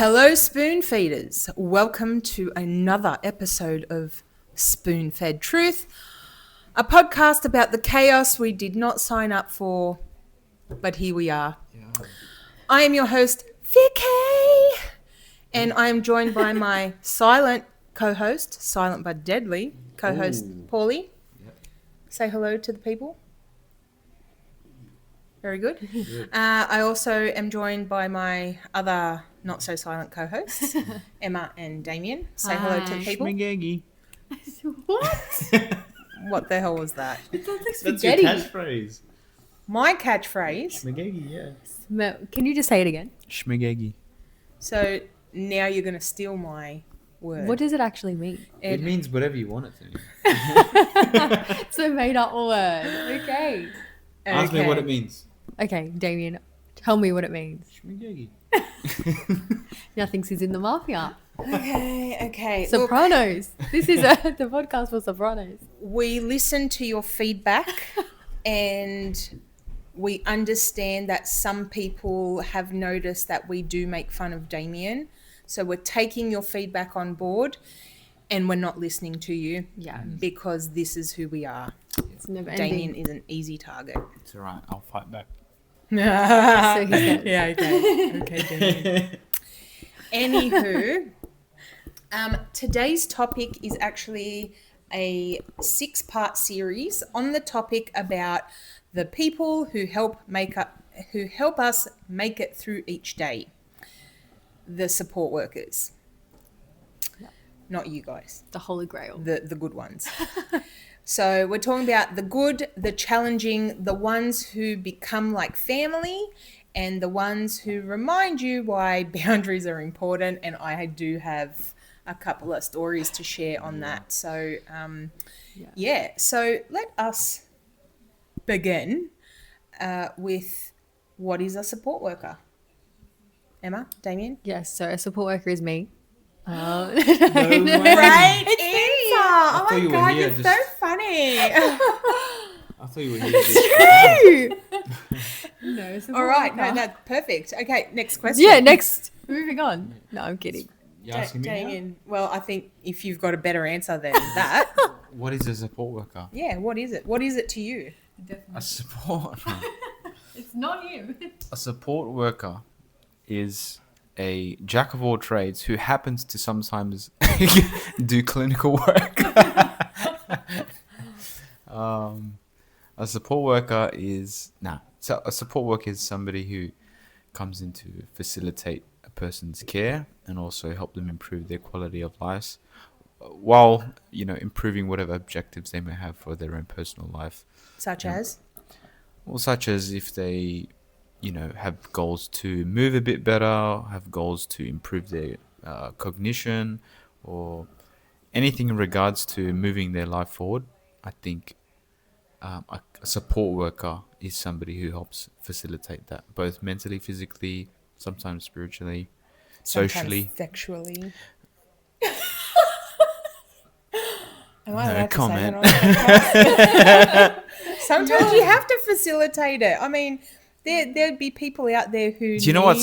Hello, spoon feeders. Welcome to another episode of Spoon Fed Truth, a podcast about the chaos we did not sign up for, but here we are. Yeah. I am your host, Vicky, and I am joined by my silent co-host, silent but deadly co-host, Paulie. Yep. Say hello to the people. Very good. I also am joined by my other not-so-silent co-hosts, Emma and Damien. Say hello to the people. Schmagegi. What? What the hell was that? It sounds like That's your spaghetti. catchphrase. My catchphrase. Schmagegi, yeah. Can you just say it again? Schmagegi. So now you're going to steal my word. What does it actually mean? It means whatever you want it to mean. It's a made-up word. Okay. Ask me what it means. Okay, Damien, tell me what it means. Schmagegi. Nothing is in the mafia. Okay. Sopranos. This is the podcast for Sopranos. We listen to your feedback and we understand that some people have noticed that we do make fun of Damien. So we're taking your feedback on board and we're not listening to you because this is who we are. It's never Damien ending. is an easy target. It's all right. I'll fight back. So he says. Yeah, okay. Okay, Damien. Anywho, today's topic is actually a 6-part series on the topic about the people who help us make it through each day. The support workers. Not you guys. The Holy Grail. The good ones. So we're talking about the good, the challenging, the ones who become like family, and the ones who remind you why boundaries are important. And I do have a couple of stories to share on that. So, So let us begin with what is a support worker? Emma, Damien? Yes, so a support worker is me. No way. Right It's answer. Oh my you were God, here you're just- so funny. I thought you were here. True. No, support All right, no, worker. that's perfect. Okay, next question. Yeah, next. Moving on. No, I'm kidding. You asking me now? Damien, well, I think if you've got a better answer than that, What is a support worker? yeah, what is it? What is it to you? A support It's not him. A support worker is a jack of all trades who happens to sometimes do clinical work. A support worker is a support worker is somebody who comes in to facilitate a person's care and also help them improve their quality of life while improving whatever objectives they may have for their own personal life. Such as? Well, such as if they have goals to move a bit better, have goals to improve their cognition, or anything in regards to moving their life forward. I think a support worker is somebody who helps facilitate that, both mentally, physically, sometimes spiritually, socially. Sometimes sexually. Am I No allowed comment. to say that on the podcast? Sometimes you have to facilitate it. I mean, there'd be people out there who Do you know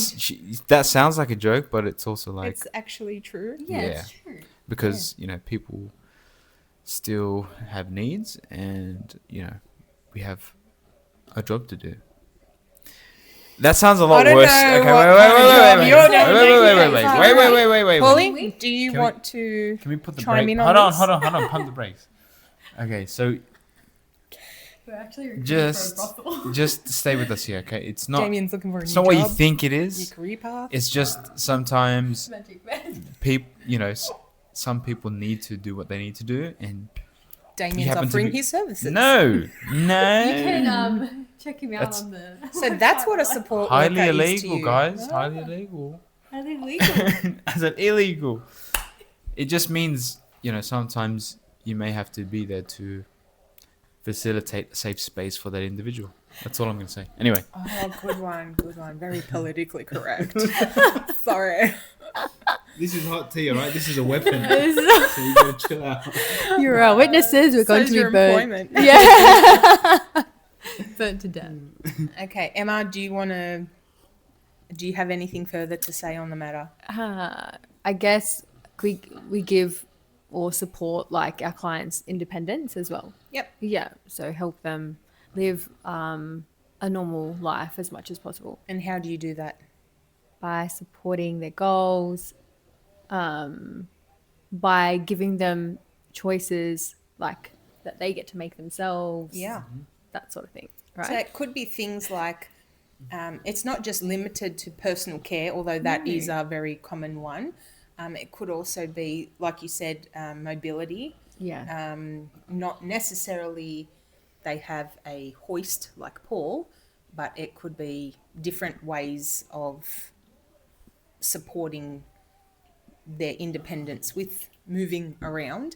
that sounds like a joke, but it's also like it's actually true. Yeah, Yeah. it's true. because people still have needs, and we have a job to do. That sounds a lot don't worse. know Okay, what kind of job you're wait. Paulie, do you Can we- want to Can we put the chime brake? in on this? Hold on, pump the brakes. Okay, so We're actually just stay with us here, okay? It's not Damien's looking for a it's new not what you job, think it new is. career path? It's just sometimes Magic man. some people need to do what they need to do, and Damien's happen to offering be- his services. no. You can check him out That's- on the. So that's what a support Highly worker is to illegal, you. guys. Highly illegal. Highly legal. I said illegal. It just means, sometimes you may have to be there to facilitate a safe space for that individual. That's all I'm going to say. Anyway. Oh, good one. Very politically correct. Sorry. This is hot tea, all right? This is a weapon. You're So you gotta chill out. our witnesses. We're going So's to be your burnt. employment. Yeah. Burnt to death. Okay, Emma, do you want to Do you have anything further to say on the matter? I guess we give or support like our clients' independence as well. Yep. Yeah, so help them live a normal life as much as possible And how do you do that? by supporting their goals, by giving them choices like that they get to make themselves, Yeah. that sort of thing, So right? it could be things like it's not just limited to personal care, although that No. is a very common one. It could also be, like you said, mobility. Yeah. Not necessarily they have a hoist like Paul, but it could be different ways of supporting their independence with moving around.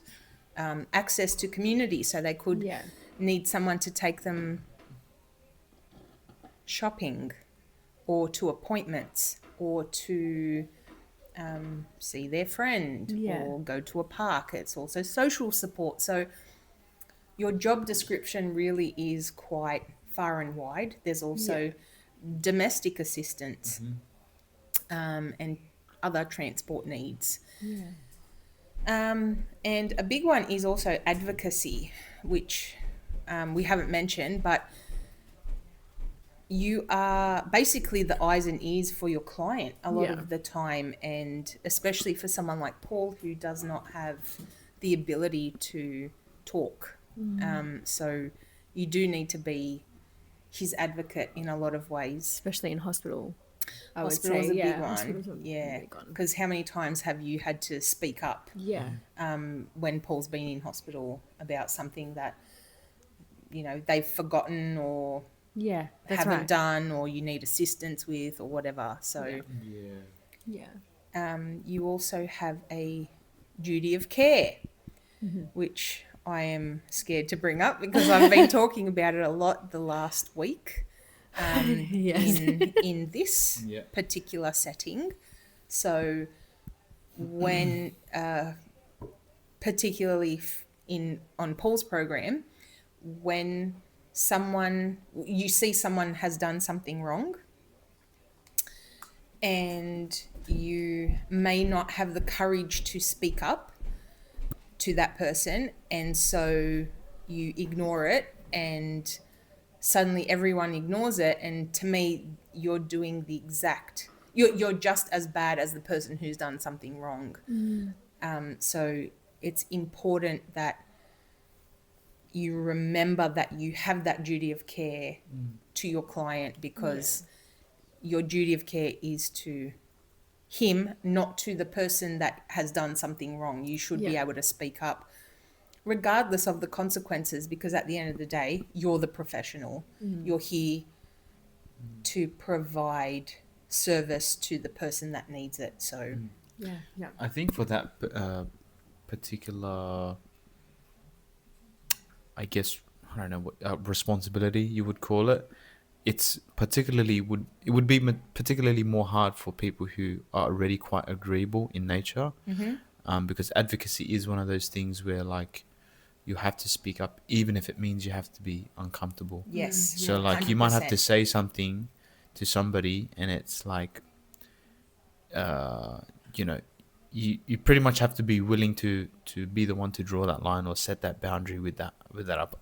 Access to community, so they could Yeah. need someone to take them shopping or to appointments or to see their friend Yeah. or go to a park. It's also social support. So your job description really is quite far and wide. There's also domestic assistance and other transport needs. Yeah. And a big one is also advocacy, which we haven't mentioned, but you are basically the eyes and ears for your client a lot Yeah. of the time, and especially for someone like Paul who does not have the ability to talk. So you do need to be his advocate in a lot of ways. Especially in hospital. I would Hospital is say, a big yeah, one, hospital's a yeah. big one. Because how many times have you had to speak up Yeah. when Paul's been in hospital about something that they've forgotten or Yeah, that's haven't right. done or you need assistance with or whatever. So Yeah. Yeah. you also have a duty of care, which I am scared to bring up because I've been talking about it a lot the last week Yes. in this Yeah. particular setting. So when particularly on Paul's program, when you see someone has done something wrong and you may not have the courage to speak up to that person, and so you ignore it and suddenly everyone ignores it, and to me you're doing the exact you're just as bad as the person who's done something wrong. So it's important that you remember that you have that duty of care to your client, because your duty of care is to him, not to the person that has done something wrong. You should be Yeah. able to speak up regardless of the consequences, because at the end of the day, you're the professional. You're here to provide service to the person that needs it. So Yeah. Yeah. I think for that particular, I guess, I don't know what responsibility you would call it. It would be particularly more hard for people who are already quite agreeable in nature, because advocacy is one of those things where like you have to speak up even if it means you have to be uncomfortable. yes, So like you might have to 100%. say something to somebody and it's like you know you pretty much have to be willing to be the one to draw that line or set that boundary with that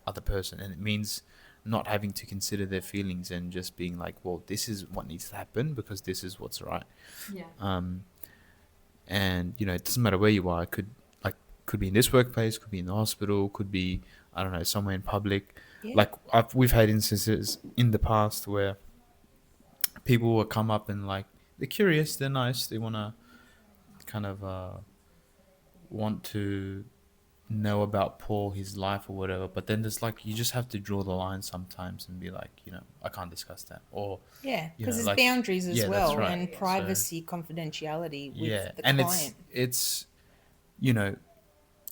other person, and it means not having to consider their feelings and just being like, well, this is what needs to happen because this is what's right. Yeah. And it doesn't matter where you are. It could be in this workplace, could be in the hospital, could be, I don't know, somewhere in public. Yeah. Like we've had instances in the past where people will come up and like they're curious, they're nice, they want to kind of want to know about Paul, his life or whatever, but then there's like you just have to draw the line sometimes and be like, I can't discuss that, or Yeah, you because know, there's like, boundaries as yeah, that's well, right. and So, privacy, confidentiality with yeah, the and client. it's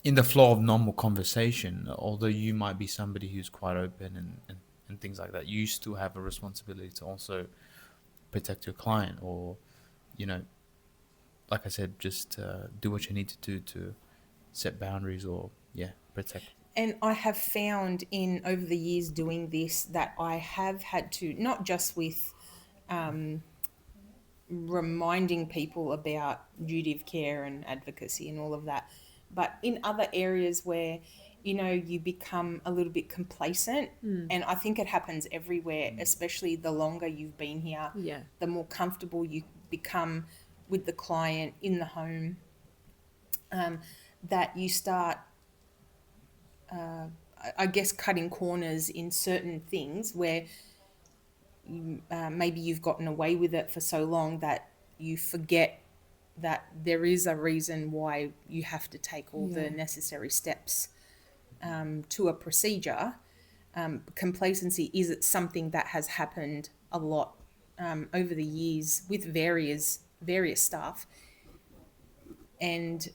in the flow of normal conversation, although you might be somebody who's quite open and things like that, you still have a responsibility to also protect your client, or you know like I said, just do what you need to do to set boundaries, or protect. And I have found in over the years doing this that I have had to, not just with reminding people about duty of care and advocacy and all of that. But in other areas where, you become a little bit complacent, and I think it happens everywhere, especially the longer you've been here, Yeah. the more comfortable you become with the client in the home, that you start, I guess, cutting corners in certain things where maybe you've gotten away with it for so long that you forget that there is a reason why you have to take all the Yeah. necessary steps to a procedure. Complacency is something that has happened a lot over the years with various staff, and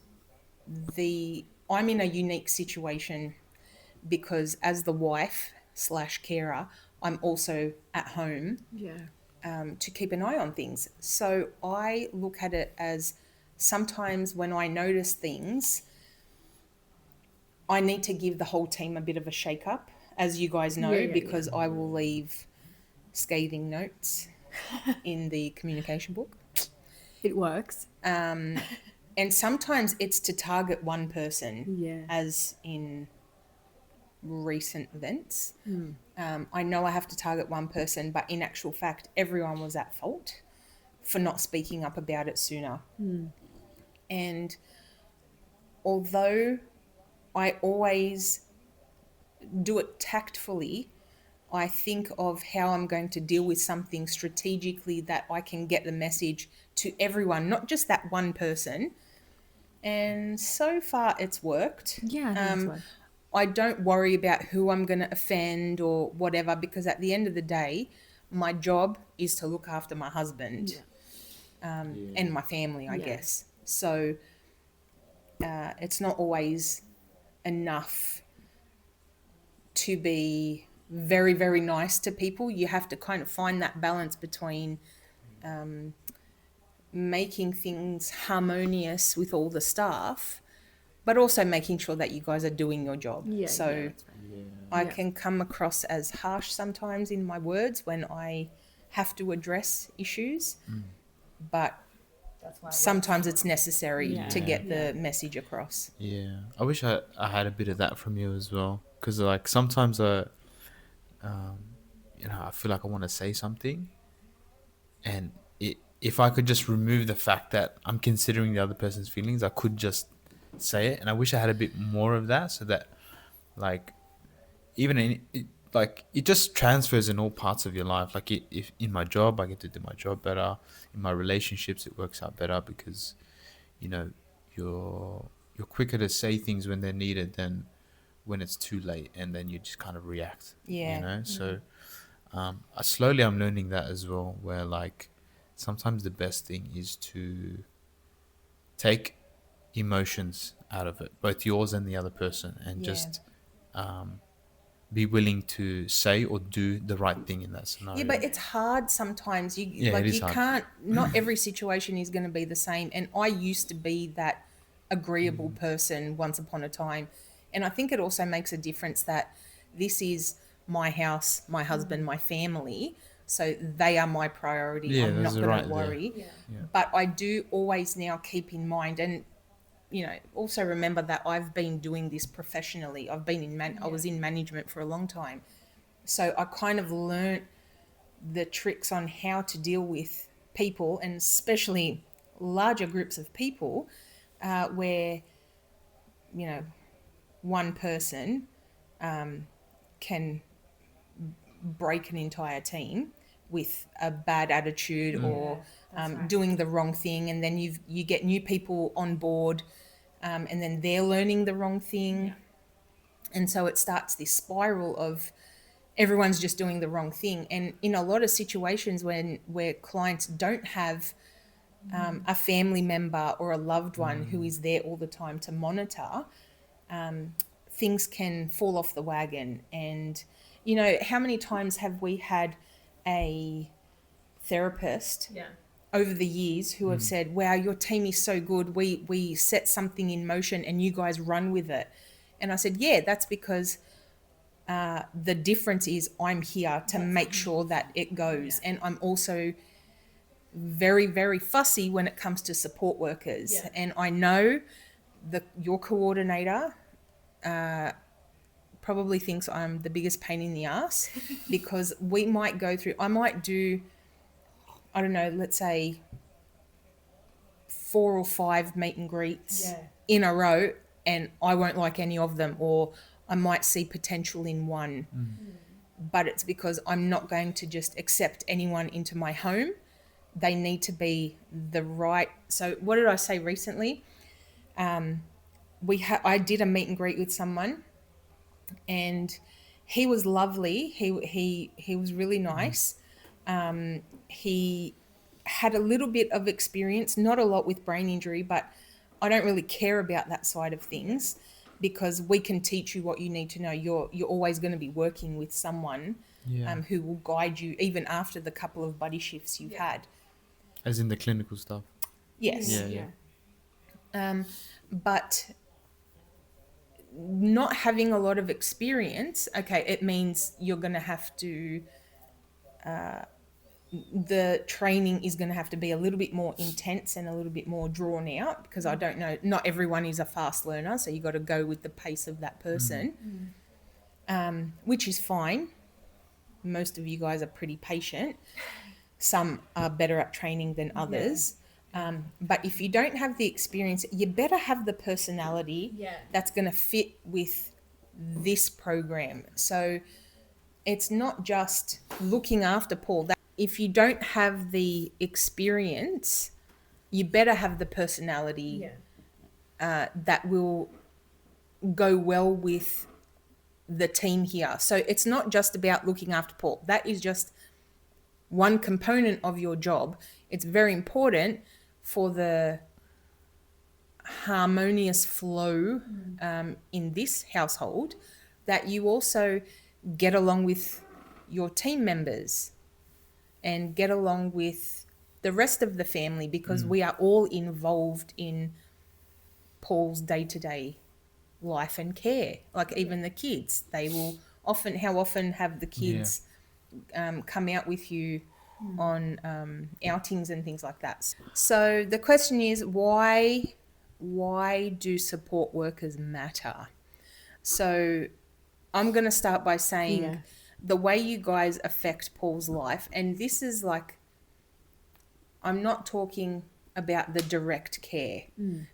I'm in a unique situation because as the wife slash carer, I'm also at home Yeah. to keep an eye on things. So I look at it as sometimes when I notice things, I need to give the whole team a bit of a shake up, as you guys know, Yeah. because I will leave scathing notes in the communication book. It works. And sometimes it's to target one person, Yeah. as in recent events. I know I have to target one person, but in actual fact, everyone was at fault for not speaking up about it sooner. And although I always do it tactfully, I think of how I'm going to deal with something strategically that I can get the message to everyone, not just that one person. And so far, it's worked. Yeah, I think it's worked. I don't worry about who I'm going to offend or whatever, because at the end of the day, my job is to look after my husband and my family, I Yeah. guess. So it's not always enough to be very, very nice to people. You have to kind of find that balance between making things harmonious with all the staff, but also making sure that you guys are doing your job. Yeah. So Yeah, that's right. I Yeah. can come across as harsh sometimes in my words when I have to address issues, but sometimes it's necessary Yeah. to get Yeah. the message across. Yeah, I wish I had a bit of that from you as well, because like sometimes I feel like I want to say something, and if I could just remove the fact that I'm considering the other person's feelings, I could just say it. And I wish I had a bit more of that, so that like even like it just transfers in all parts of your life. Like if in my job I get to do my job better, in my relationships it works out better because you know you're quicker to say things when they're needed than when it's too late, and then you just kind of react. Yeah. So slowly I'm learning that as well, where like sometimes the best thing is to take emotions out of it, both yours and the other person, and Yeah. just be willing to say or do the right thing in that scenario. Yeah, but it's hard sometimes. Yeah, it is hard. Can't. Not every situation is going to be the same. And I used to be that agreeable person once upon a time, and I think it also makes a difference that this is my house, my husband, my family. So they are my priority. Yeah, I'm not there's a going right to there. worry. Yeah. But I do always now keep in mind, and also remember that I've been doing this professionally. I've been I was in management for a long time, so I kind of learnt the tricks on how to deal with people, and especially larger groups of people, where one person can break an entire team with a bad attitude or doing the wrong thing, and then you get new people on board, and then they're learning the wrong thing, and so it starts this spiral of everyone's just doing the wrong thing. And in a lot of situations where clients don't have a family member or a loved one who is there all the time to monitor, things can fall off the wagon. And how many times have we had a therapist over the years who have said, wow, your team is so good, we set something in motion and you guys run with it. And I said, yeah, that's because the difference is I'm here to make sure that it goes. And I'm also very, very fussy when it comes to support workers. Yeah. And I know your coordinator probably thinks I'm the biggest pain in the ass because I might do, I don't know, let's say 4 or 5 meet and greets Yeah. in a row, and I won't like any of them, or I might see potential in one. But it's because I'm not going to just accept anyone into my home. They need to be the right. So what did I say recently? I did a meet and greet with someone, and he was lovely. He was really nice. He had a little bit of experience, not a lot with brain injury, but I don't really care about that side of things because we can teach you what you need to know. You're always going to be working with someone Yeah. who will guide you even after the couple of buddy shifts you've had. As in the clinical stuff. Yes. Yeah. But not having a lot of experience, okay, it means you're going to have to, the training is going to have to be a little bit more intense and a little bit more drawn out because I don't know, not everyone is a fast learner, so you got to go with the pace of that person, which is fine. Most of you guys are pretty patient. Some are better at training than others. But if you don't have the experience, you better have the personality that's going to fit with this program. So it's not just looking after Paul. If you don't have the experience, you better have the personality that will go well with the team here. So it's not just about looking after Paul. That is just one component of your job. It's very important for the harmonious flow in this household that you also get along with your team members and get along with the rest of the family because we are all involved in Paul's day-to-day life and care. Like even the kids, they will how often have the kids come out with you on outings and things like that. So the question is, why do support workers matter? So I'm going to start by saying the way you guys affect Paul's life, and this is like, I'm not talking about the direct care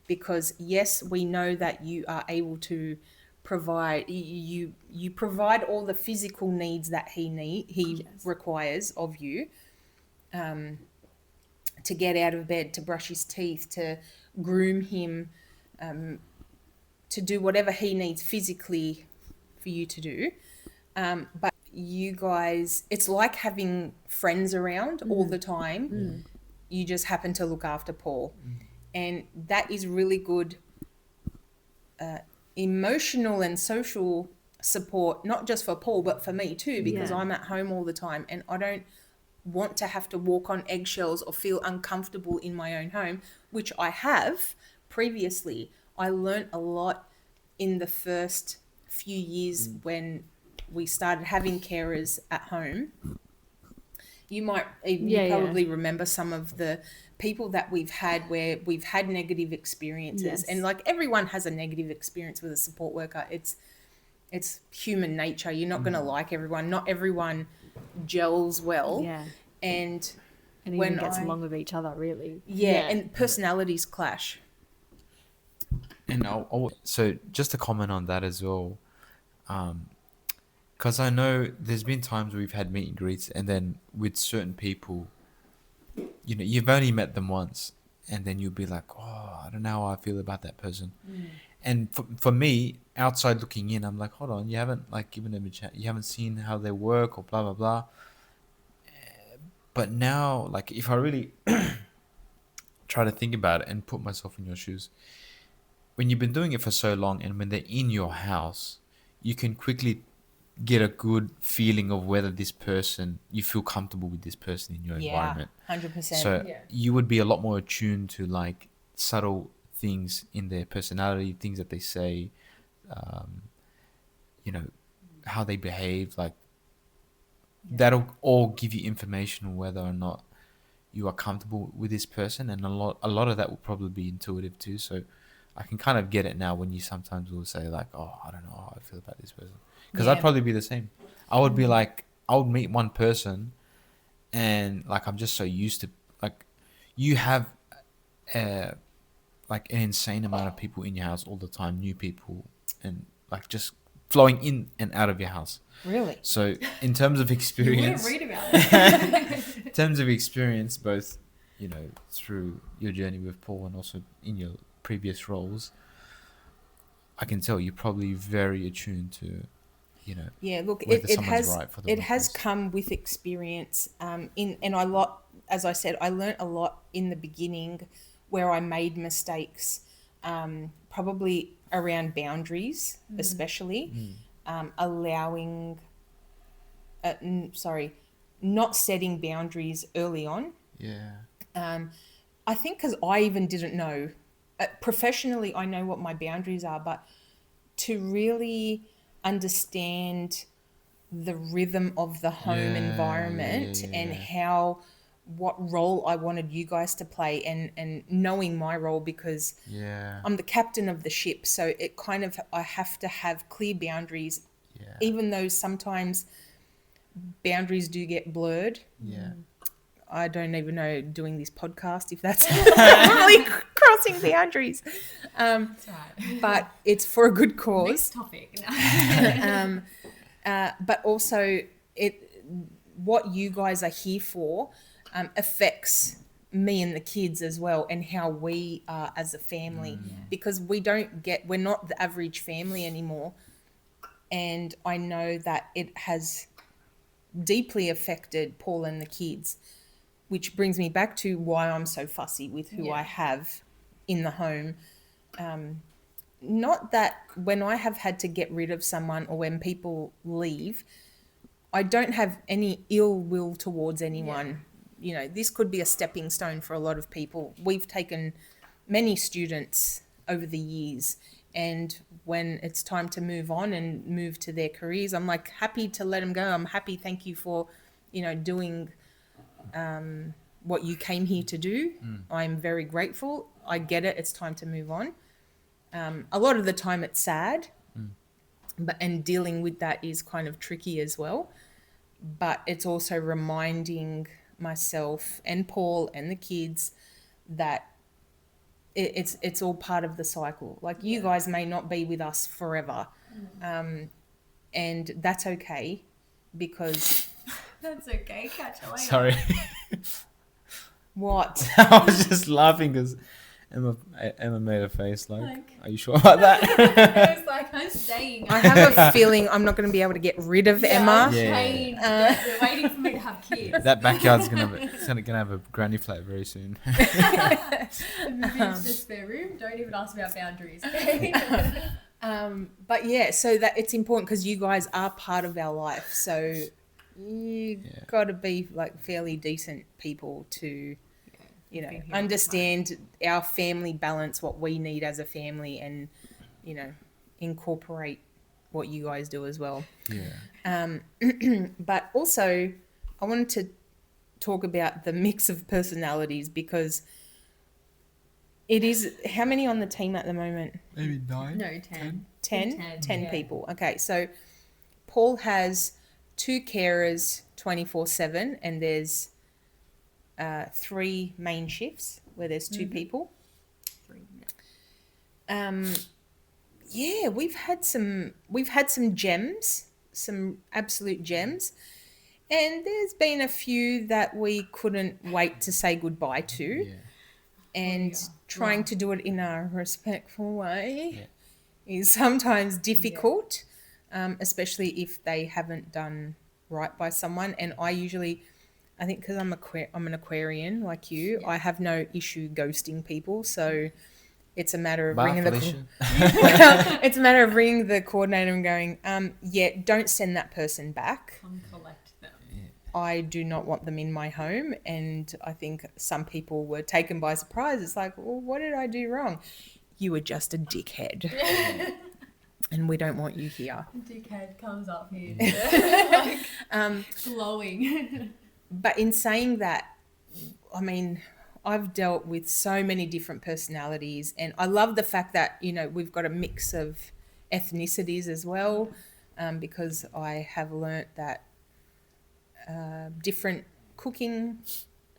because yes, we know that you are able to provide, you provide all the physical needs that he requires of you, to get out of bed, to brush his teeth, to groom him, to do whatever he needs physically for you to do. But you guys, it's like having friends around all the time. You just happen to look after Paul. And that is really good emotional and social support, not just for Paul, but for me too, because I'm at home all the time and I don't want to have to walk on eggshells or feel uncomfortable in my own home, which I have previously. I learnt a lot in the first few years when we started having carers at home. You might probably remember some of the people that we've had where we've had negative experiences, and like everyone has a negative experience with a support worker. It's human nature. You're not going to like everyone. Not everyone gels well. And even gets along with each other, really. And personalities clash. And so just to comment on that as well, because I know there's been times we've had meet and greets, and then with certain people, you know, you've only met them once, and then you'll be like, oh, I don't know how I feel about that person. And for me, outside looking in, I'm like, hold on, you haven't like given them a chat, you haven't seen how they work or blah blah blah. But now, like, if I really try to think about it and put myself in your shoes, when you've been doing it for so long, and when they're in your house, you can quickly get a good feeling of whether this person, you feel comfortable with this person in your environment. 100%. So you would be a lot more attuned to like subtle things in their personality, things that they say, you know, how they behave. Like that'll all give you information on whether or not you are comfortable with this person, and a lot of that will probably be intuitive too. So I can kind of get it now when you sometimes will say like, oh, I don't know how I feel about this person, because I'd Yeah. probably be the same. I would be like, I would meet one person, and like I'm just so used to, like, you have uh like an insane amount of people in your house all the time, new people, and like just flowing in and out of your house. Really? So in terms of You wouldn't experience, read about it. in terms of experience, both, through your journey with Paul and also in your previous roles, I can tell you're probably very attuned to, Yeah, look, whether it someone's has right for the it right has place. come with experience. As I said, I learnt a lot in the beginning where I made mistakes, probably around boundaries, especially allowing, not setting boundaries early on. Yeah. I think because I even didn't know. Professionally, I know what my boundaries are, but to really understand the rhythm of the home environment and what role I wanted you guys to play, and knowing my role, because Yeah. I'm the captain of the ship. So it kind of, I have to have clear boundaries, Yeah. even though sometimes boundaries do get blurred. Yeah. I don't even know, doing this podcast, if that's really crossing boundaries. That's right. But it's for a good cause. Next topic. But also, what you guys are here for affects me and the kids as well, and how we are as a family, because we're not the average family anymore. And I know that it has deeply affected Paul and the kids, which brings me back to why I'm so fussy with who I have in the home. Not that when I have had to get rid of someone or when people leave, I don't have any ill will towards anyone. This could be a stepping stone for a lot of people. We've taken many students over the years, and when it's time to move on and move to their careers, I'm like happy to let them go. I'm happy. Thank you for, doing what you came here to do. I'm very grateful. I get it. It's time to move on. A lot of the time it's sad, and dealing with that is kind of tricky as well. But it's also reminding myself and Paul and the kids that it's all part of the cycle. Like, you guys may not be with us forever, and that's okay, because That's okay. Catch you later. Sorry. what? I was just laughing because Emma made a face like, are you sure about that? I was like, I'm staying. I have a feeling I'm not going to be able to get rid of Emma. Yeah. They're waiting for me to have kids. That backyard's gonna have a granny flat very soon. Move into the spare room. Don't even ask about boundaries. But yeah, so that it's important because you guys are part of our life. So you got to be like fairly decent people to, understand our family balance, what we need as a family, and, incorporate what you guys do as well. Yeah. But also, I wanted to talk about the mix of personalities, because it is, how many on the team at the moment? Maybe 9. No, 10. 10 people. Okay, so Paul has 2 carers 24/7, and there's 3 main shifts where there's 2 people. 3. No. Yeah, we've had some gems, some absolute gems, and there's been a few that we couldn't wait to say goodbye to. Yeah. And trying to do it in a respectful way is sometimes difficult, especially if they haven't done right by someone. And I think because I'm an Aquarian like you, I have no issue ghosting people. So it's a matter of ringing it's a matter of ringing the coordinator and going, don't send that person back. Come collect them. I do not want them in my home. And I think some people were taken by surprise. It's like, well, what did I do wrong? You were just a dickhead. And we don't want you here. Dickhead comes up here. Glowing. But in saying that, I mean, I've dealt with so many different personalities, and I love the fact that, you know, we've got a mix of ethnicities as well, because I have learnt that different cooking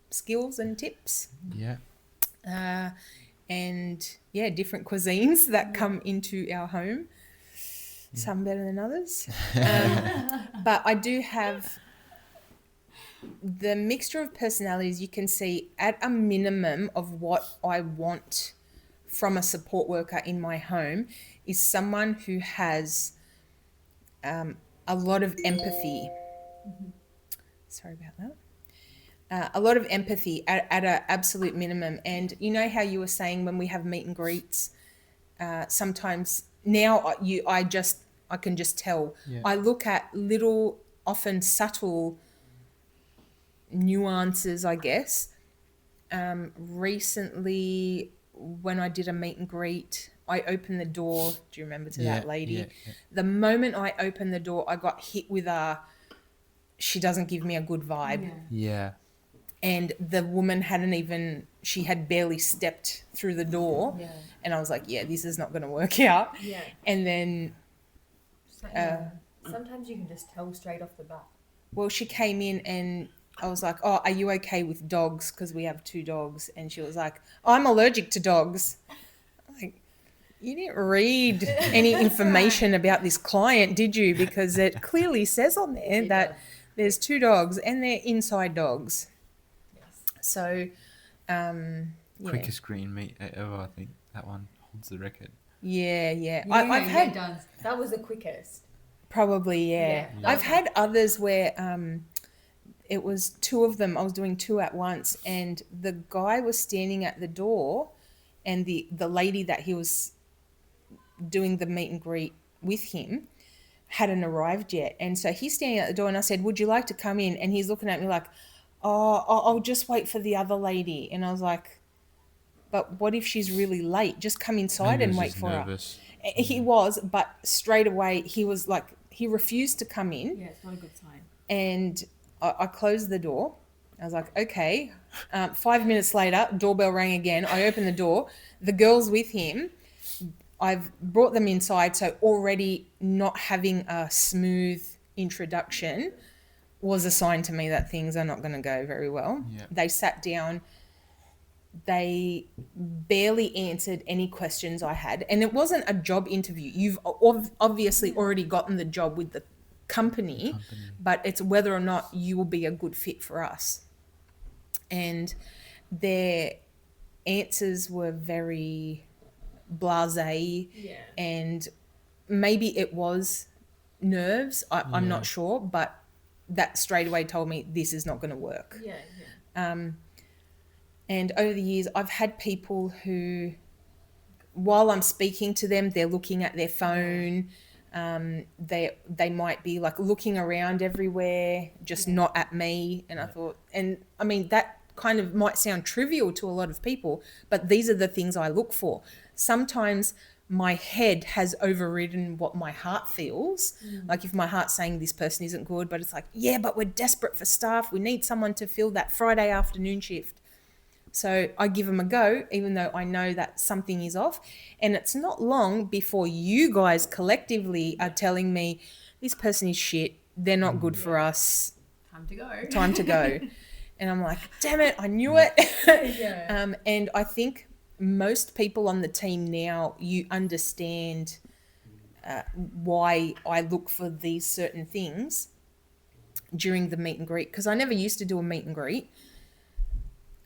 skills and tips, Yeah. and yeah, different cuisines that come into our home. Some better than others. But I do have the mixture of personalities. You can see at a minimum of what I want from a support worker in my home is someone who has a lot of empathy. Sorry about that. A lot of empathy at an absolute minimum. And you know how you were saying when we have meet and greets, sometimes now I can just tell. Yeah. I look at little, often subtle nuances, I guess. Recently, when I did a meet and greet, I opened the door. Do you remember to that lady? Yeah. The moment I opened the door, I got hit with she doesn't give me a good vibe. Yeah. And the woman she had barely stepped through the door. Yeah. And I was like, yeah, this is not going to work out. Yeah. And then, Sometimes you can just tell straight off the bat. well, she came in and I was like, oh, are you okay with dogs? Because we have 2 dogs. And she was like, I'm allergic to dogs. I'm like, you didn't read any information about this client, did you? Because it clearly says on there that there's 2 dogs and they're inside dogs. Yes. So, yeah. Quickest green meat ever, I think. That one holds the record. Yeah. I've had it does. That was the quickest. probably, yeah. Yeah. I've had others where it was 2 of them. I was doing 2 at once, and the guy was standing at the door, and the lady that he was doing the meet and greet with him hadn't arrived yet. And so he's standing at the door, and I said, would you like to come in? And he's looking at me like, oh, I'll just wait for the other lady. And I was like, but what if she's really late? Just come inside Maybe and he was wait just for nervous. her. He was, but straight away he was like, he refused to come in. Yeah, it's not a good sign. And I closed the door. I was like, okay. 5 minutes later, doorbell rang again. I opened the door. The girl's with him. I've brought them inside, so already not having a smooth introduction was a sign to me that things are not going to go very well. Yeah. They sat down. They barely answered any questions I had. And it wasn't a job interview. You've obviously already gotten the job with the company, but it's whether or not you will be a good fit for us. And their answers were very blasé, and maybe it was nerves. I'm not sure, but that straight away told me this is not going to work. And over the years, I've had people who, while I'm speaking to them, they're looking at their phone. They might be like looking around everywhere, just not at me. And I thought, and I mean, that kind of might sound trivial to a lot of people, but these are the things I look for. Sometimes my head has overridden what my heart feels. Like if my heart's saying this person isn't good, but it's like, yeah, but we're desperate for staff. We need someone to fill that Friday afternoon shift. So I give them a go, even though I know that something is off. And it's not long before you guys collectively are telling me, this person is shit. They're not good for us. Time to go. And I'm like, damn it, I knew it. And I think most people on the team now, you understand why I look for these certain things during the meet and greet. Because I never used to do a meet and greet.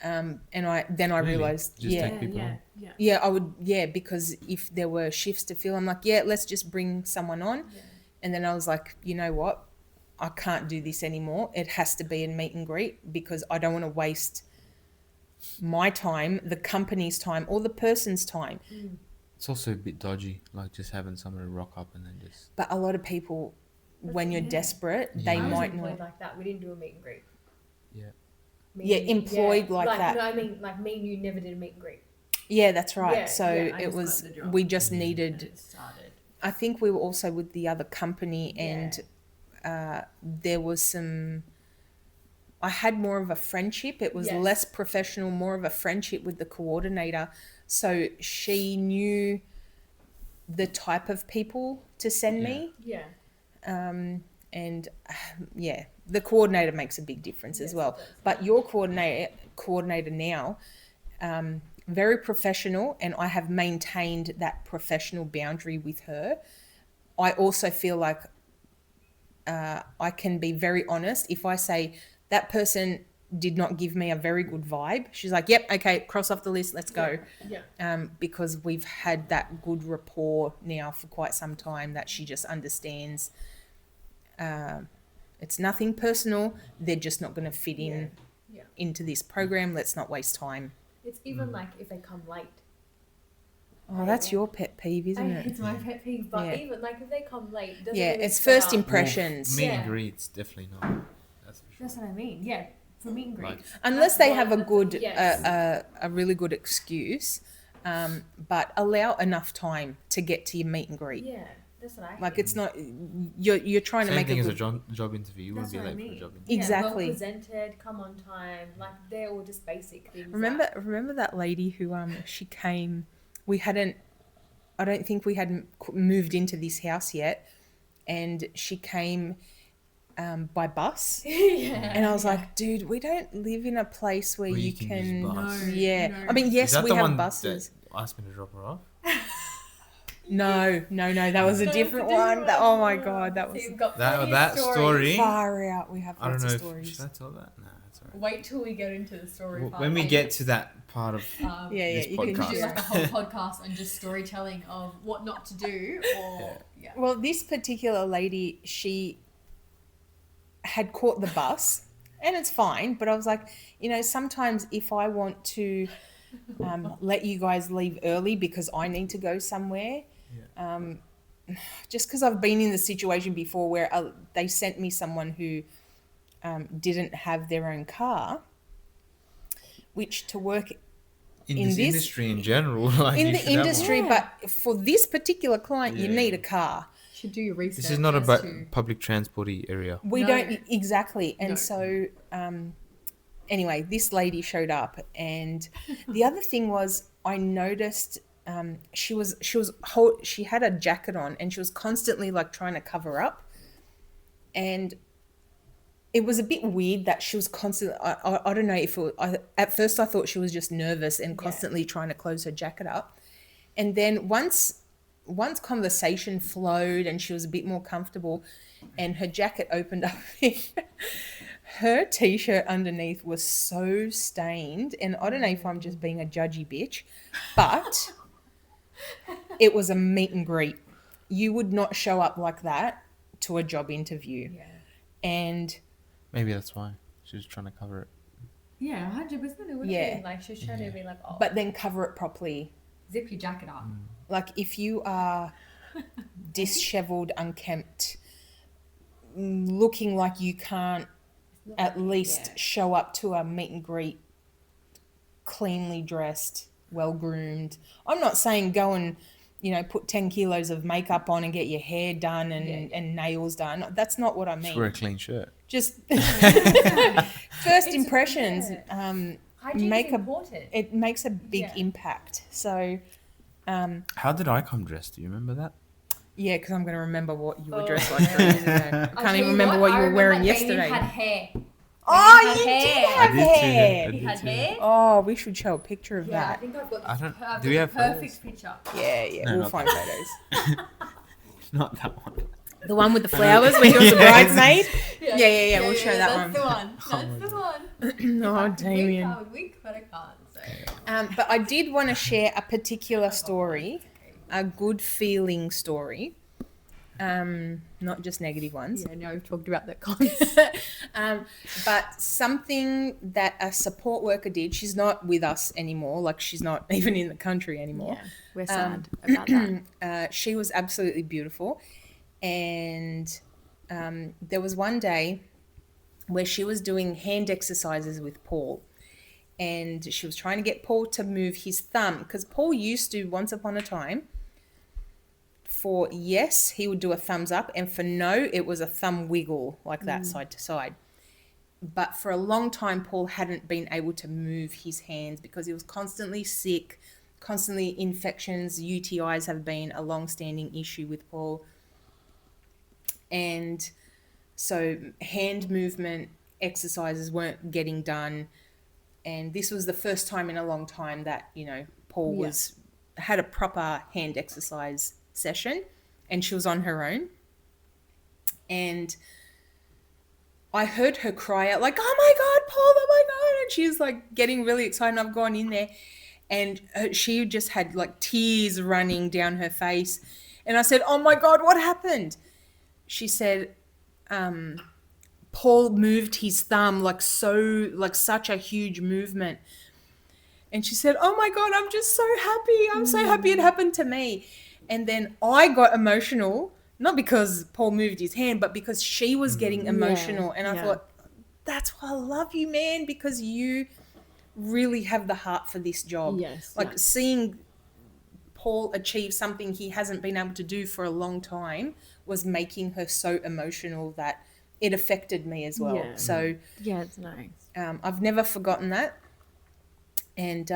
And I realized, Just take people on. I would, because if there were shifts to fill, I'm like, let's just bring someone on. And then I was like, you know what? I can't do this anymore. It has to be a meet and greet because I don't want to waste my time, the company's time, or the person's time. It's also a bit dodgy, like just having someone rock up and then just... But a lot of people, when you're desperate, they might not. Like that. We didn't do a meet and greet. Yeah. Employed like that. No, I mean, like me and you never did a meet and greet. Yeah, that's right. Yeah, so I it just was, got the job. we just needed, Started. I think we were also with the other company and there was some, I had more of a friendship. It was Yes. less professional, more of a friendship with the coordinator. So she knew the type of people to send me. Yeah. And yeah, the coordinator makes a big difference as well. But your coordinator now, very professional, and I have maintained that professional boundary with her. I also feel like I can be very honest. If I say that person did not give me a very good vibe, she's like, yep, okay, cross off the list, let's go. Yeah. Because we've had that good rapport now for quite some time, that she just understands it's nothing personal. They're just not going to fit in Yeah. into this program. Let's not waste time. It's even like if they come late. Oh, that's your pet peeve, isn't it? It's my pet peeve, but Yeah. even like if they come late, it doesn't Yeah, really it's set first up- impressions. Meet Yeah. and greets, definitely not. That's for sure. That's what I mean. Yeah, for meet and greet. Like, Unless they have a That's- good, yes. a really good excuse, but allow enough time to get to your meet and greet. Yeah, that's what I. Like think. it's not you're trying to same make thing a as good, a job interview. You wouldn't That's be what I late for a mean. job interview. Exactly. Yeah, well presented, come on time. Like they're all just basic things. Remember that lady who she came. We hadn't. I don't think we hadn't moved into this house yet, and she came by bus. Yeah. And I was like, dude, we don't live in a place where Where you you can can. use bus. No, Yeah, no. I mean, Is yes, that we the have one buses. that asked me to drop her off? No, that was a different one. Oh my god, that was So you've got That plenty of that stories. story. far out. We have I don't lots know. of If, stories. should I tell that? No, that's alright. Wait till we get into the story part. When we and, get to that part of um, Yeah, this you can we should podcast, do share. like a whole podcast on just storytelling of what not to do or yeah. Well, this particular lady, she had caught the bus, and it's fine. But I was like, sometimes if I want to let you guys leave early because I need to go somewhere, just because I've been in the situation before where they sent me someone who didn't have their own car, which to work in in this this- industry in general, like in you the should have one. industry, one. but for this particular client, you Yeah. need a car. Should do your research. This is not a as to- public transporty area. We No. don't exactly, and No. so anyway, this lady showed up, and the other thing was I noticed she had a jacket on, and she was constantly like trying to cover up, and it was a bit weird that she was constantly. I don't know if at first I thought she was just nervous and constantly trying to close her jacket up, and then once conversation flowed and she was a bit more comfortable and her jacket opened up, her t-shirt underneath was so stained, and I don't know if I'm just being a judgy bitch, but it was a meet and greet. You would not show up like that to a job interview. Yeah. And Maybe that's why she was trying to cover it. Yeah, 100%. It would Yeah. have been like she's trying to be like, oh, but then cover it properly. zip your jacket up. Like if you are disheveled, unkempt, looking like you can't at least show up to a meet and greet cleanly dressed, well groomed. I'm not saying go and put 10 kilos of makeup on and get your hair done and nails done. That's not what I Just wear a mean. clean shirt. Just first impressions Hygiene make is a important. it makes a big Yeah. impact. So How did I come dressed? Do you remember that? yeah, because I'm going to remember what you were Oh, dressed like 3 years ago. I I'll can't tell even remember what you were wearing yesterday. Had hair. Oh, had you hair. did I have did too, yeah. hair. I He did had too. hair. Oh, we should show a picture of Yeah, I that. think I've got I don't- I've do got we the have perfect photos? picture. Yeah, No, we'll not find photos. Not that one. The one with the flowers when he was a bridesmaid. Yeah, we'll show that that's one. That's the one. Oh, I Damien. would wink, but I can't. So. But I did want to share a particular story, a good feeling story, not just negative ones. Yeah, no, we've talked about that concept. But something that a support worker did. She's not with us anymore. Like she's not even in the country anymore. Yeah, we're sad about that. She was absolutely beautiful, and there was one day where she was doing hand exercises with Paul, and she was trying to get Paul to move his thumb, because Paul used to, once upon a time, for yes he would do a thumbs up, and for no it was a thumb wiggle like that, side to side. but for a long time, Paul hadn't been able to move his hands because he was constantly sick, constantly infections. UTIs have been a long-standing issue with Paul. And so hand movement exercises weren't getting done. And this was the first time in a long time that, Paul had a proper hand exercise session, and she was on her own. And I heard her cry out like, "Oh my God, Paul, oh my God." And she was like getting really excited. I've gone in there and she just had like tears running down her face. And I said, "Oh my God, what happened?" She said, Paul moved his thumb like such a huge movement. And she said, "Oh my God, I'm just so happy. I'm so happy it happened to me." And then I got emotional, not because Paul moved his hand, but because she was getting emotional. And I thought, that's why I love you, man, because you really have the heart for this job. Yes. Like seeing Paul achieve something he hasn't been able to do for a long time was making her so emotional that it affected me as well. Yeah. So Yeah, it's nice. I've never forgotten that. And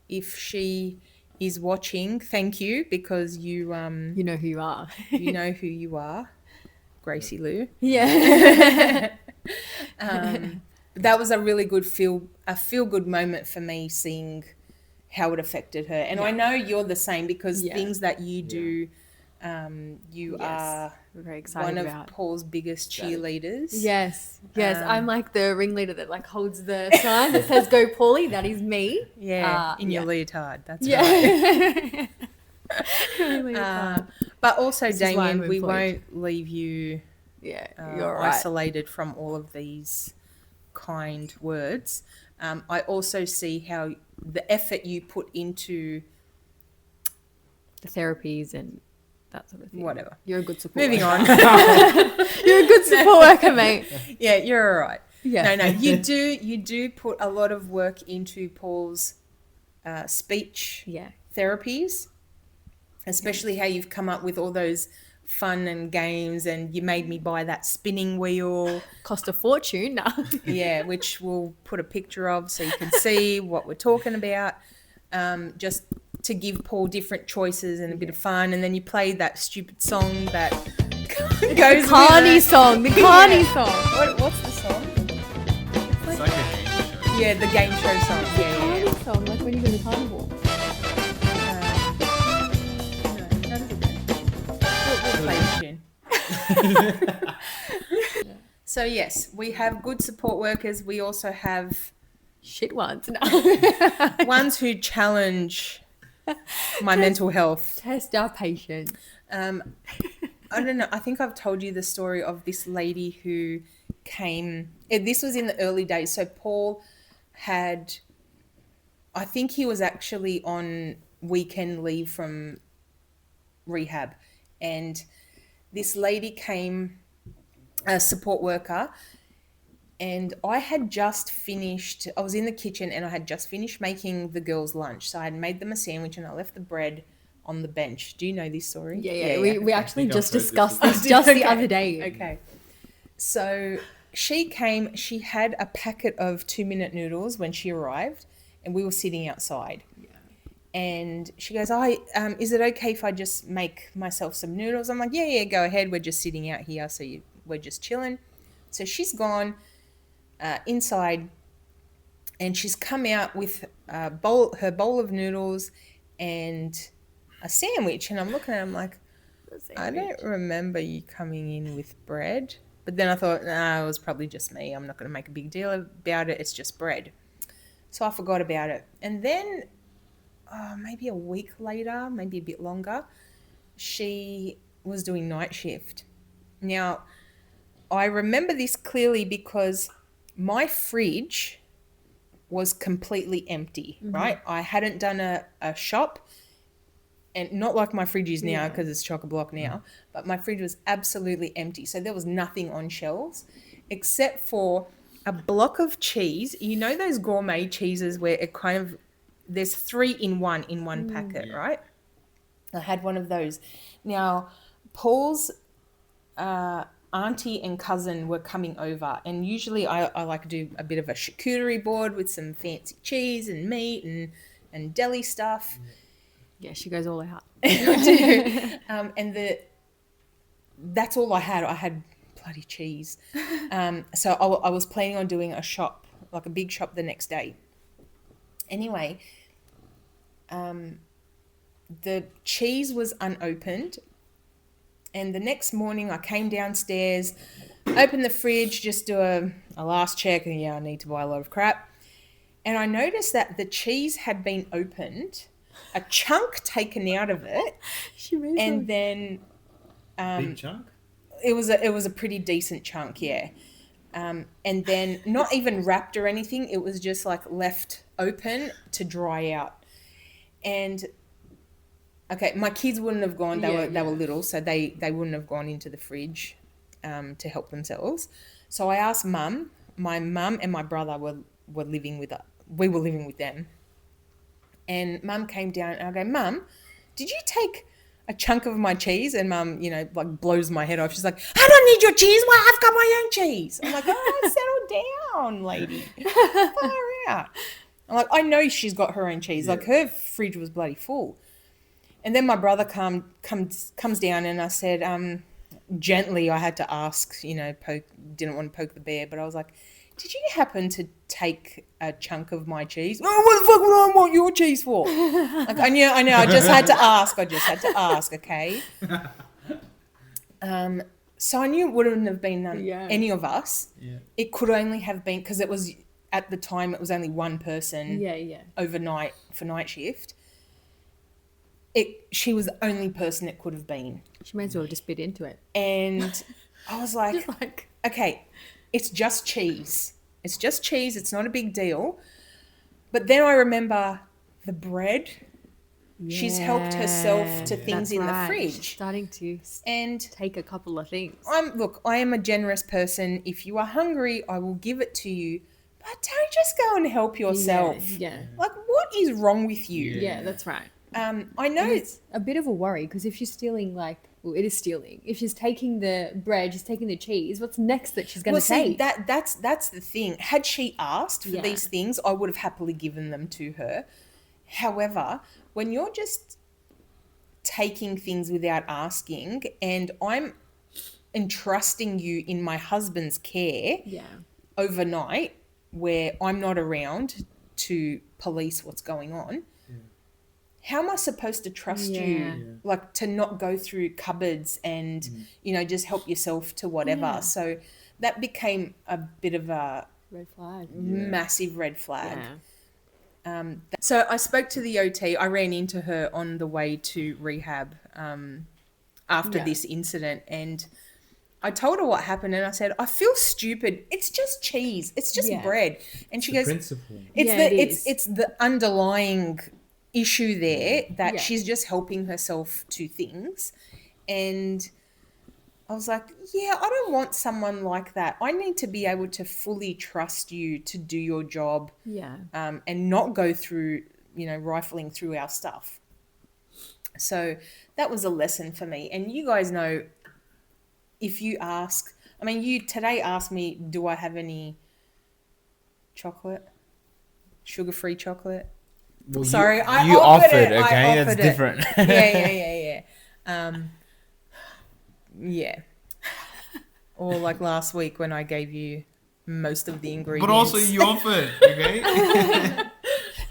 if she is watching, thank you, because you You know who you are. you know who you are, Gracie Lou. Yeah. That was a really good feel good moment for me, seeing how it affected her. And I know you're the same, because things that you do, you are We're very excited one about. of Paul's biggest cheerleaders. Yes. I'm like the ringleader that like holds the sign that says "Go Paulie." That is me. Yeah, in your leotard. That's right. Yeah. But also, This is why I'm Damien, we employed. won't leave you You're right. isolated from all of these kind words. I also see how the effort you put into The therapies and that sort of thing. whatever. You're a good support Moving worker. on. You're a good support worker, mate. Yeah, you're all right. Yeah. No, you do put a lot of work into Paul's speech therapies, especially how you've come up with all those fun and games, and you made me buy that spinning wheel. Cost a fortune. No. Yeah, which we'll put a picture of so you can see what we're talking about. Just to give Paul different choices and a bit of fun. And then you played that stupid song that goes Carney with it. song. The Carney song. What's the song? It's like a game show. Yeah, the game show song. Yeah. Carney song, like when you go to carnival. No, how does it go? We'll play the tune. So yes, we have good support workers. We also have Shit ones. No. ones who challenge my mental health. Test our patience. I don't know. I think I've told you the story of this lady who came. This was in the early days. So Paul had, I think he was actually on weekend leave from rehab, and this lady came, a support worker, and I had just finished, I was in the kitchen and I had just finished making the girls' lunch. So I had made them a sandwich and I left the bread on the bench. Do you know this story? Yeah. We actually think just I've heard this discussed before. this just the Okay. other day. Okay. So she came, she had a packet of 2-minute noodles when she arrived, and we were sitting outside. And she goes, is it okay if I just make myself some noodles? I'm like, yeah, go ahead. We're just sitting out here, so we're just chilling. So she's gone inside, and she's come out with her bowl of noodles and a sandwich. And I'm looking at her, I'm like, I don't remember you coming in with bread. But then I thought, it was probably just me. I'm not going to make a big deal about it. It's just bread. So I forgot about it. And then maybe a week later, maybe a bit longer, she was doing night shift. Now, I remember this clearly because my fridge was completely empty, right? I hadn't done a shop, and not like my fridge is now because it's chock-a-block now, but my fridge was absolutely empty. So there was nothing on shelves except for a block of cheese. You know those gourmet cheeses where it kind of, there's 3 in one packet, right? I had one of those. Now, Paul's auntie and cousin were coming over, and usually I like to do a bit of a charcuterie board with some fancy cheese and meat and deli stuff. Yeah, she goes all out. And that's all I had. I had bloody cheese. So I was planning on doing a shop, like a big shop the next day. Anyway, the cheese was unopened. And the next morning I came downstairs, opened the fridge, just do a last check. And I need to buy a lot of crap. And I noticed that the cheese had been opened, a chunk taken out of it. And then... big chunk? It was a pretty decent chunk, yeah. And then not even wrapped or anything. It was just like left open to dry out. And okay, my kids wouldn't have gone. They were little, so they wouldn't have gone into the fridge to help themselves. So I asked Mum. My mum and my brother were living with us. We were living with them. And Mum came down and I go, Mum, did you take a chunk of my cheese? And Mum, like blows my head off. She's like, I don't need your cheese. Well, I've got my own cheese. I'm like, oh, settle down, lady. Far out. I'm like, I know she's got her own cheese. Like her fridge was bloody full. And then my brother comes down and I said, gently, I had to ask, didn't want to poke the bear, but I was like, did you happen to take a chunk of my cheese? Oh, what the fuck would I want your cheese for? Like, I know. I just had to ask. Okay. So I knew it wouldn't have been any of us. Yeah. It could only have been because it was at the time it was only one person. Overnight for night shift. She was the only person it could have been. She may as well just bit into it. And I was like, okay, it's just cheese. It's just cheese. It's not a big deal. But then I remember the bread. Yeah. She's helped herself to things in the fridge. She's starting to and take a couple of things. I am a generous person. If you are hungry, I will give it to you. But don't just go and help yourself. Yeah. Like, what is wrong with you? Yeah, that's right. I know it's a bit of a worry because if she's stealing, it is stealing. If she's taking the bread, she's taking the cheese. What's next that she's going to take? That's the thing. Had she asked for these things, I would have happily given them to her. However, when you're just taking things without asking, and I'm entrusting you in my husband's care overnight, where I'm not around to police what's going on. How am I supposed to trust you, like to not go through cupboards and, just help yourself to whatever? Yeah. So that became a bit of a red flag, massive red flag. Yeah. So I spoke to the OT. I ran into her on the way to rehab after this incident, and I told her what happened, and I said, I feel stupid. It's just cheese. It's just bread. And she goes, principle. It's the underlying issue there that she's just helping herself to things. And I was like, I don't want someone like that. I need to be able to fully trust you to do your job and not go through, rifling through our stuff. So that was a lesson for me. And you guys know, if you ask, you today asked me, do I have any chocolate? Sugar-free chocolate? Well, sorry, you I offered it. Okay, that's different. Yeah. Or like last week when I gave you most of the ingredients. But also you offered, okay?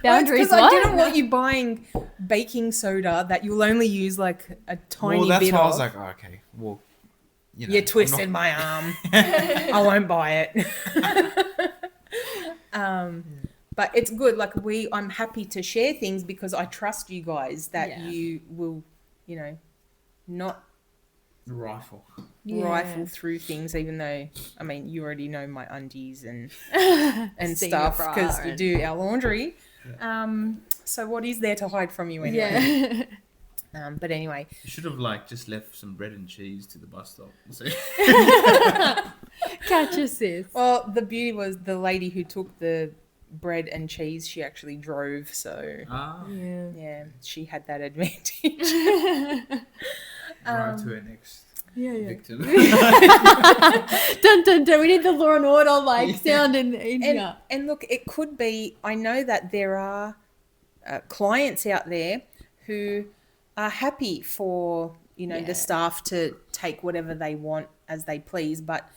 Boundaries. Because I didn't want you buying baking soda that you'll only use like a tiny bit of. Well, that's why I was like, okay, well, you twisted my arm. I won't buy it. But it's good. Like I'm happy to share things because I trust you guys that you will, not rifle through things. Even though, you already know my undies and stuff because you do our laundry. Yeah. So what is there to hide from you anyway? Yeah. But anyway, you should have just left some bread and cheese to the bus stop. So. Catch us, sis. Well, the beauty was the lady who took the bread and cheese, she actually drove, so she had that advantage. Drive to her next. Yeah, yeah. victim. Dun dun dun. We need the Law and Order sound in yeah. And look, it could be. I know that there are clients out there who are happy for Yeah. the staff to take whatever they want as they please, but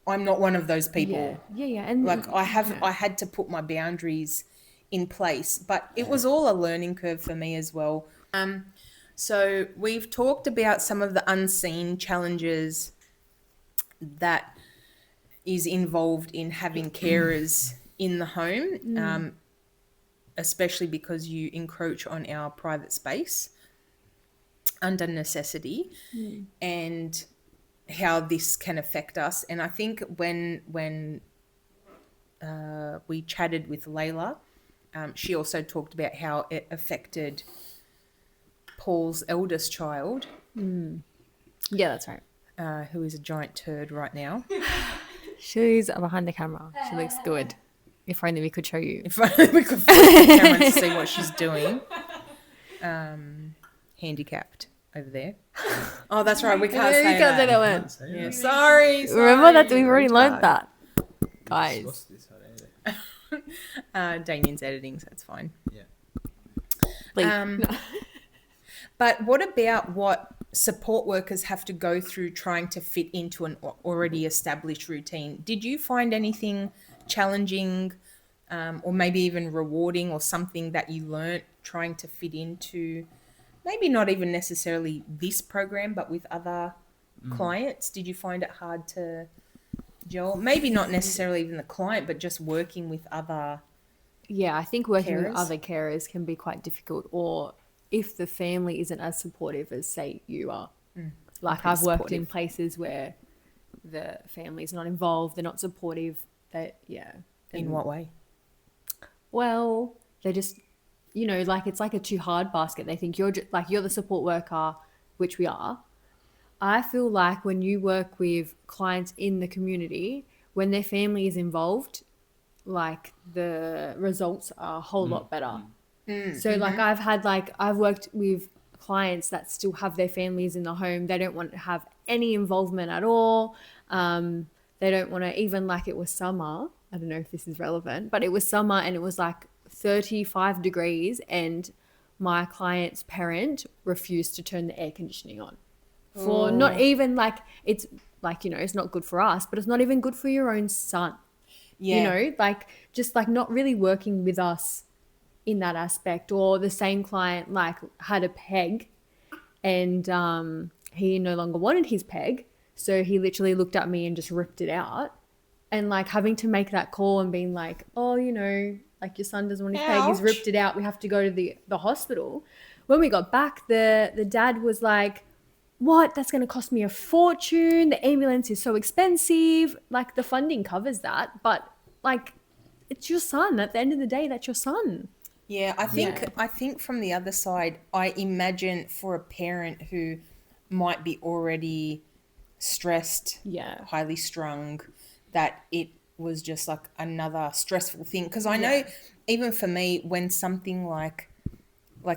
I'm not one of those people. Yeah, and Like I had to put my boundaries in place, but it was all a learning curve for me as well. So we've talked about some of the unseen challenges that is involved in having carers in the home, especially because you encroach on our private space under necessity, and how this can affect us. And I think when we chatted with Layla, she also talked about how it affected Paul's eldest child, yeah, that's right. who is a giant turd right now. She's behind the camera. She looks good. If only we could show you. If only we could flip the camera to see what she's doing. Handicapped over there. Oh, that's right. We can't say that. word. Yeah, sorry. Remember that we've already learned that, guys. Lost this, I don't know. Damien's editing, so it's fine. Yeah. But what about what support workers have to go through trying to fit into an already established routine? Did you find anything challenging, or maybe even rewarding, or something that you learnt trying to fit into, maybe not even necessarily this program, but with other clients? Did you find it hard to gel? Maybe not necessarily even the client, but just working with other. Yeah, I think working with Carers? other carers can be quite difficult, or if the family isn't as supportive as, say, you are. Like, Pretty I've worked in supportive. places where the family's not involved, they're not supportive. In what way? Well, they just, it's like a too hard basket. They think you're you're the support worker, which we are. I feel like when you work with clients in the community, when their family is involved, like the results are a whole lot better. So like I've worked with clients that still have their families in the home. They don't want to have any involvement at all. They don't want to, even like it was summer. I don't know if this is relevant, but it was summer and it was like 35 degrees and my client's parent refused to turn the air conditioning on. For not even it's it's not good for us, but it's not even good for your own son. Yeah. Just not really working with us in that aspect. Or the same client had a peg and he no longer wanted his peg, so he literally looked at me and just ripped it out. And having to make that call and being like, oh, your son doesn't want his peg, he's ripped it out, we have to go to the hospital. When we got back, the dad was like, what? That's going to cost me a fortune. The ambulance is so expensive. The funding covers that, but it's your son. At the end of the day, that's your son. Yeah, I think from the other side, I imagine for a parent who might be already stressed, highly strung, that it was just another stressful thing. Because I know even for me, when something like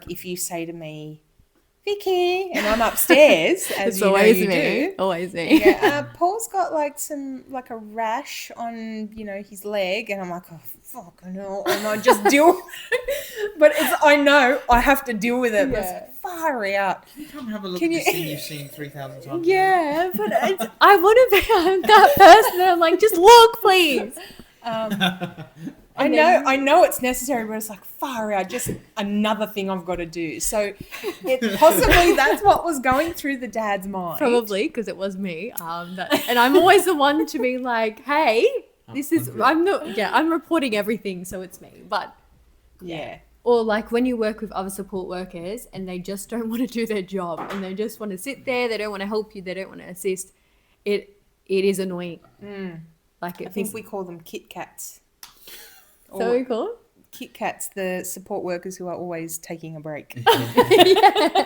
if you say to me, Vicky, and I'm upstairs, as It's you know always you me. do. Always me. Yeah, Paul's got a rash on his leg, and I'm like, oh fuck, I know, and I just deal. But I know I have to deal with it. But it's far out. Can you come have a look at this thing you've seen 3,000 times? Yeah, but I want to be that person that I'm like, just look, please. I know it's necessary, but it's far out, just another thing I've got to do. So possibly that's what was going through the dad's mind. Probably because it was me. And I'm always the one to be like, hey, I'm reporting everything, so it's me. But Yeah. Or when you work with other support workers and they just don't want to do their job and they just want to sit there, they don't want to help you, they don't want to assist. It is annoying. I think we call them Kit Kats. So we call it? Kit Kats, the support workers who are always taking a break. Yeah,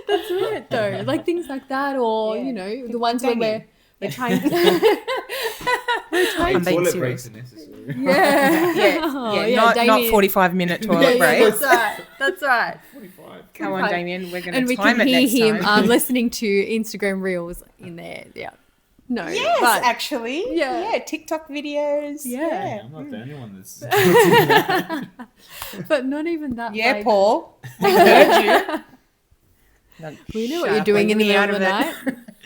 that's it though. Things like that, or the ones where we're trying to. I'm being Toilet serious. breaks are necessary. Yeah, Not 45-minute toilet breaks. That's right. That's right. 45. Come on, 45. Damien. We're going And to we time can it hear next him time. listening to Instagram reels in there. Yeah. No. Yes, but, actually. Yeah. Yeah, TikTok videos. Yeah. I'm not the only one that's. but not even that. Yeah, like, Paul. We heard you. Not we know what you're doing in the sharply middle of out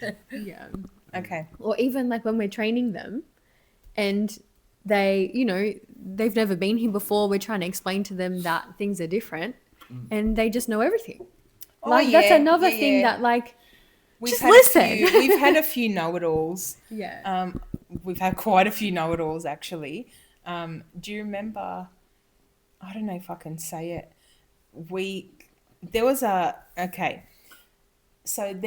the of night. Yeah. Okay. Or even like when we're training them and they, they've never been here before. We're trying to explain to them that things are different and they just know everything. Oh, Like that's yeah, another yeah, thing yeah. that like, We've just had listen. We've had a few know-it-alls. yeah. We've had quite a few know-it-alls, actually. Do you remember? I don't know if I can say it. There was okay. So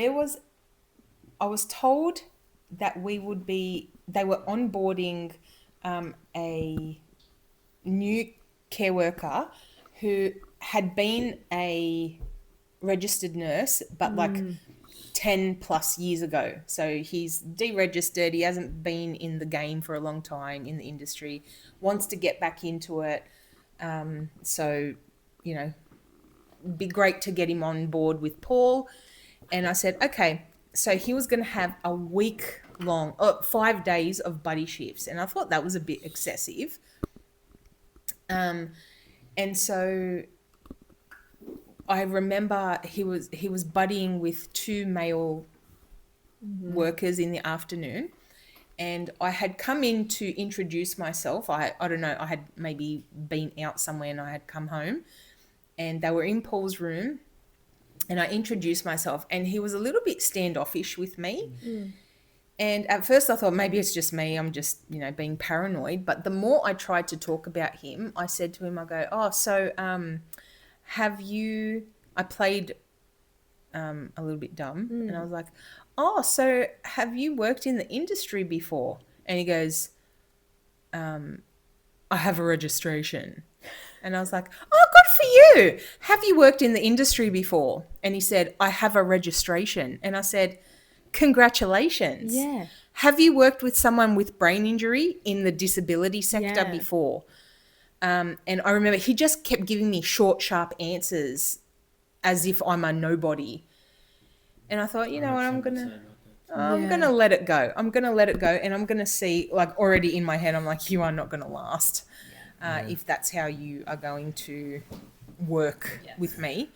I was told that they were onboarding a new care worker who had been a registered nurse, but like 10 plus years ago. So he's deregistered. He hasn't been in the game for a long time in the industry, wants to get back into it. So, be great to get him on board with Paul. And I said, okay. So he was going to have a week long, 5 days of buddy shifts. And I thought that was a bit excessive. And so I remember he was buddying with 2 male workers in the afternoon, and I had come in to introduce myself. I don't know, I had maybe been out somewhere and I had come home, and they were in Paul's room, and I introduced myself, and he was a little bit standoffish with me. And at first I thought maybe it's just me, I'm just, being paranoid. But the more I tried to talk about him, I said to him, I go, oh, so I played a little bit dumb, and I was like, oh, so have you worked in the industry before? And he goes, I have a registration. And I was like, oh, good for you. Have you worked in the industry before? And he said, I have a registration. And I said, congratulations. Yeah. Have you worked with someone with brain injury in the disability sector Yeah. before? And I remember he just kept giving me short, sharp answers as if I'm a nobody. And I thought, you know what, I'm gonna let it go. I'm gonna let it go, and I'm gonna see. Like already in my head, I'm like, you are not gonna last if that's how you are going to work with me.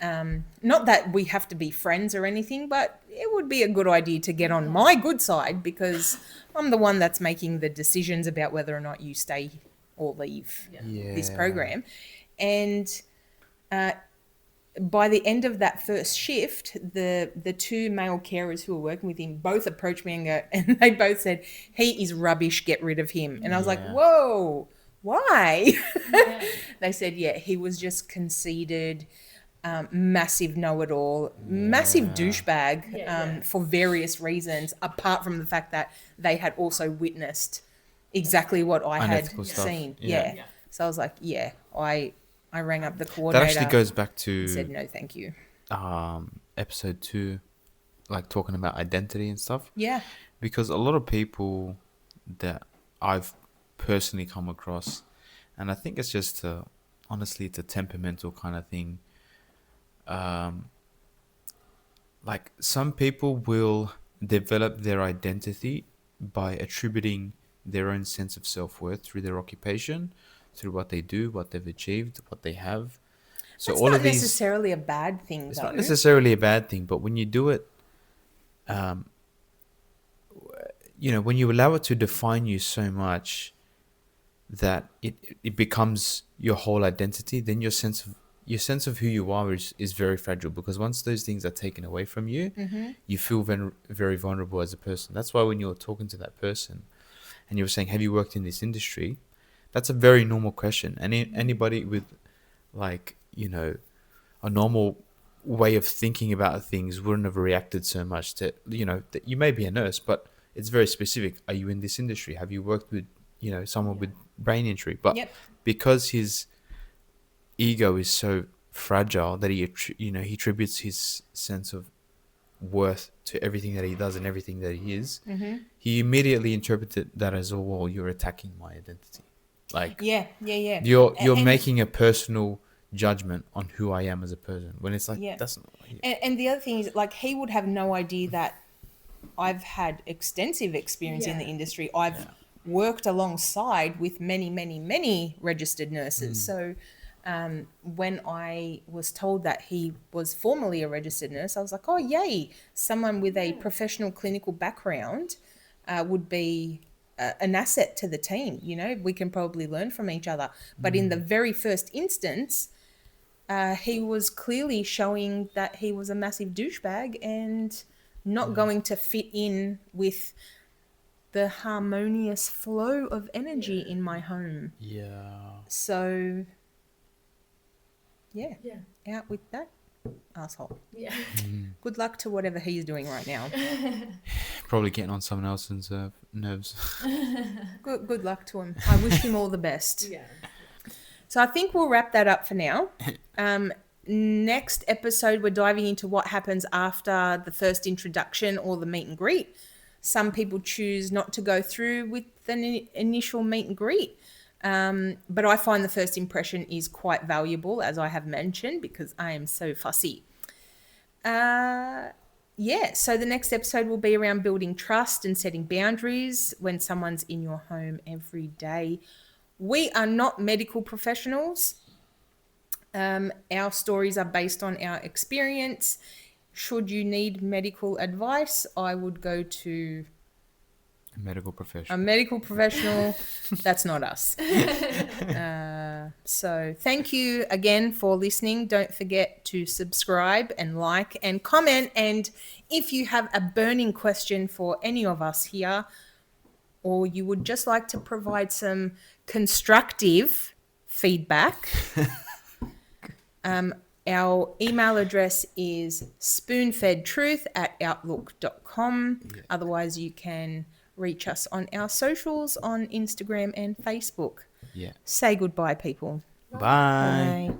Not that we have to be friends or anything, but it would be a good idea to get on my good side, because I'm the one that's making the decisions about whether or not you stay or leave this program. And by the end of that first shift, the 2 male carers who were working with him both approached me and they both said, he is rubbish, get rid of him. And I was like, whoa, why? They said, he was just conceited, massive know-it-all, massive douchebag for various reasons, apart from the fact that they had also witnessed exactly what I had Unethical stuff. seen. Yeah. So I was like, I rang up the coordinator. That actually goes back and to said no, thank you. episode 2, like talking about identity and stuff. Yeah. Because a lot of people that I've personally come across, and I think it's just honestly, it's a temperamental kind of thing. Like some people will develop their identity by attributing their own sense of self-worth through their occupation, through what they do, what they've achieved, what they have. So That's all not of these, necessarily a bad thing, it's though. not necessarily a bad thing, but when you do it, when you allow it to define you so much that it becomes your whole identity, then your sense of who you are is very fragile, because once those things are taken away from you, you feel very vulnerable as a person. That's why when you're talking to that person and you're saying, have you worked in this industry? That's a very normal question. And anybody with a normal way of thinking about things wouldn't have reacted so much to, that you may be a nurse, but it's very specific. Are you in this industry? Have you worked with, someone with brain injury? But because his ego is so fragile that he attributes his sense of worth to everything that he does and everything that he is, he immediately interpreted that as, oh, well, you're attacking my identity. Like, you're making a personal judgment on who I am as a person. When it's like, Yeah. that's not. And the other thing is, like, he would have no idea that I've had extensive experience in the Yeah. industry. I've worked alongside with many, many, many registered nurses. So when I was told that he was formerly a registered nurse, I was like, oh, yay, someone with a professional clinical background would be an asset to the team. You know, we can probably learn from each other. But in the very first instance, he was clearly showing that he was a massive douchebag and not going to fit in with the harmonious flow of energy in my home. Yeah. So, yeah, Yeah. out with that asshole. Yeah. Good luck to whatever he's doing right now. Probably getting on someone else's nerves. Good luck to him. I wish him all the best. Yeah. So I think we'll wrap that up for now. Next episode, we're diving into what happens after the first introduction or the meet and greet. Some people choose not to go through with an initial meet and greet. But I find the first impression is quite valuable, as I have mentioned, because I am so fussy. So the next episode will be around building trust and setting boundaries when someone's in your home every day. We are not medical professionals. Our stories are based on our experience. Should you need medical advice, I would go to A medical a professional. medical professional. That's not us. So thank you again for listening. Don't forget to subscribe and like and comment. And if you have a burning question for any of us here, or you would just like to provide some constructive feedback, our email address is spoonfedtruth@outlook.com. Otherwise, you can reach us on our socials on Instagram and Facebook. Yeah. Say goodbye, people. Bye. Bye.